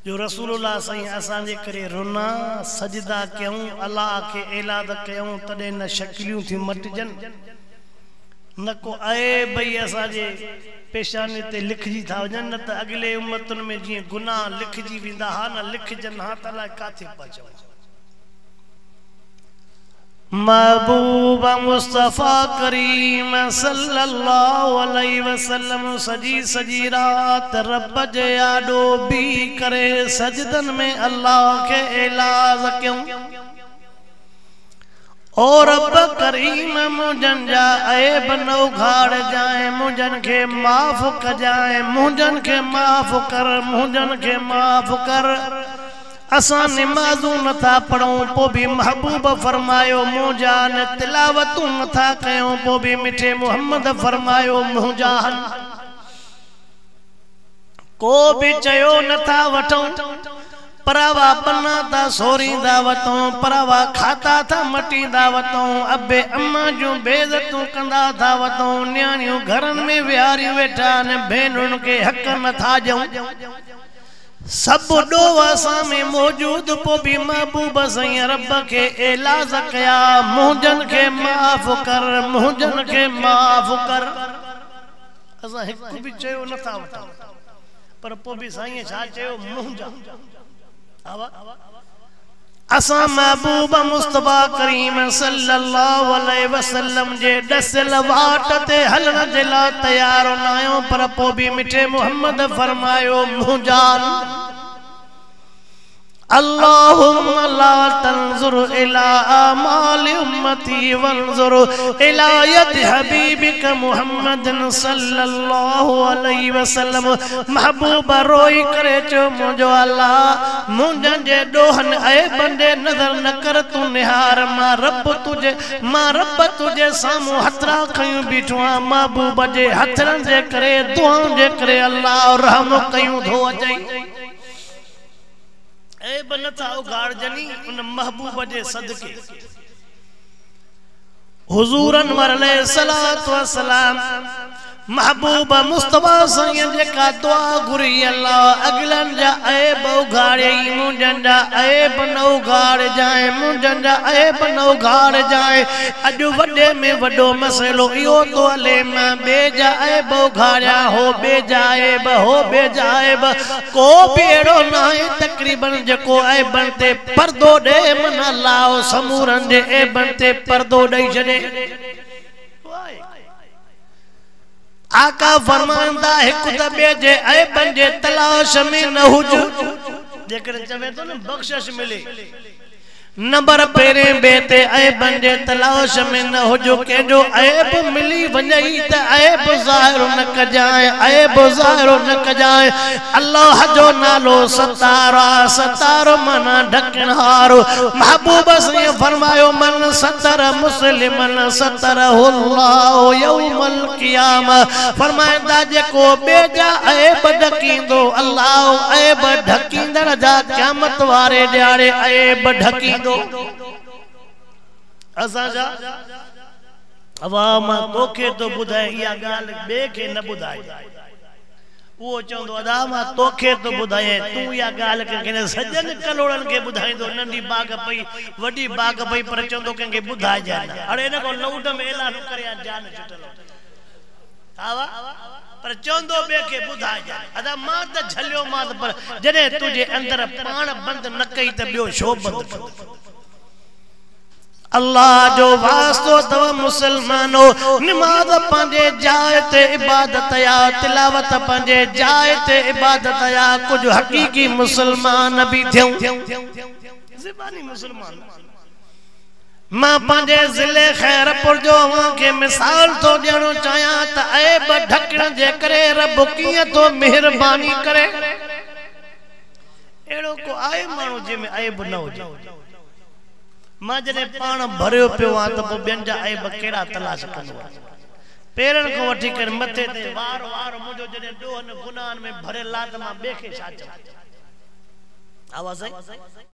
जो रसूलुल्लाह सही असांजे करे रुना सजदा कयूं अल्लाह के ऐलाद कयूं तडे न शक्लियूं थी मटजन न को आए भई असांजे पेशानी ते लिखजी था वजन न त अगले उम्मतन में जी गुनाह लिखजी विंदा हा न लिखजन हा त अल्लाह काथे पहुंचो महबूब मुस्तफा करीम सल्लल्लाहु अलैहि वसल्लम सजी सजी रात रब जे आडो भी करे सजदन में अल्लाह के एलाज क्यों और रब करीम मुझन जा ऐब न उघाड़ जाए मुझन के माफ कर जाए मुझन के माफ कर मुझन के माफ कर असा नमाजू नथा पढ़ूं पो भी महबूब फरमायो मुजान तिलावतू नथा कयूं पो भी मिठे मोहम्मद फरमायो मुजान को भी चयो नथा वठूं परावा पन्ना ता सोरींदा वतों परावा खाता था मटींदा वतों अबे अम्मा जो बेइज्जतू कंदा था वतों न्याणियों घरन में विहारी वेठा ने भेनुन के हक नथा ॾियूं सब डोवा में मौजूद पो भी महबूब सही रब के एलाज कया मुझन के माफ कर मुझन के माफ कर असा एक भी चयो नथा वठा पर पो भी साईं छा चयो मुंजा आवा असा महबूब मुस्तफा करीम सल्लल्लाहु अलैहि वसल्लम जे दसल वाट ते हलन जे ला तैयार नायो पर पो भी मिठे मोहम्मद फरमायो मुजान अल्लाहुम्मा ला तंजुर इला आमाल उम्मती वंजुर इला यद हबीबिक मुहम्मदन सल्लल्लाहु अलैहि वसल्लम महबूब रोई करे चो मुझो अल्लाह मुंजन जे दोहन ए बंदे नजर न कर तू निहार मां रब तुझे सामू हथरा खयूं बीठवा महबूब जे हथरन जे करे दुआऊं जे करे अल्लाह रहम कयूं धो अजई ए बनता उगाड़ जनी उन महबूब जे सदके हुजूर अनवर अलैहिस्सलातु वस्सलाम महबूब मुस्तफा सैयद जे का दुआ गुरी अल्लाह अगलन जा ऐब उगाड़े मुंजन जा ऐब न उगाड़ जाए मुंजन जा ऐब न उगाड़ जाए अजु वडे में वडो मसलो इयो तो हले मां बेजा ऐब उगाड़या हो बेजा ऐब को बेड़ो नाए तकरीबन जको ऐबन ते पर्दो दे मन लाओ समूरन जे ऐबन ते पर्दो दई छडे आका फरमांदा एक दबे जे ऐबन जे तलाश में न हुज जेकर चवे तो न बख्शिश मिले नंबर पेरे बेते ऐबन जे तलाश में न हुजो के जो ऐब मिली वनई त ऐब ज़ाहिर न कजाए ऐब ज़ाहिर न कजाए अल्लाह जो नालो सतार मना ढकनहारो महबूब से फरमायो मन सतर मुस्लिमन सतरहुल्लाह यौमल क़ियामा फरमाइंदा जे को बेजा ऐब ढकींदो अल्लाह ऐब ढकींदड़ जा क़यामत वारे ॾियारे ऐब ढकी असाजा अवाम तोखे तो बुधाए या गाल बे के न बुधाए वो चंदो अदा मा तोखे तो बुधाए तू या गाल के सजन कलोड़न के बुधाई दो नंदी बाग पई वडी बाग पई पर चंदो के बुधाए जाना अरे न को लौड में ऐलान करया जान छटलो आवा पर चंदो बे के बुधाए जा अदा मां त झलियो मां पर जने तुझे अंदर पाण बंद न कई त बियो शो बंद कर अल्लाह जो वास्तो तव मुसलमानो नमाज पंजे जाए ते इबादत या तिलावत पंजे जाए ते इबादत या कुछ हकीकी मुसलमान भी थियूं ज़बानी मुसलमान मां पंजे जिले खैरपुर जो वहां के मिसाल तो ॾियणो चाहियां त ऐब ढकण जे करे रब कीअं तो मेहरबानी करे एड़ो को आए माण्हू जंहिंमें ऐब न हुजे मां जॾहिं पाण भरियो पियो आ त पोइ ॿियनि जा ऐब कहिड़ा तलाश कंदो पेरन को वठी करे मथे ते वार वार मुंहिंजो जॾहिं ॾोहन गुनाहन में भरियल लात मां ॿिए खे छा चवां आवाज़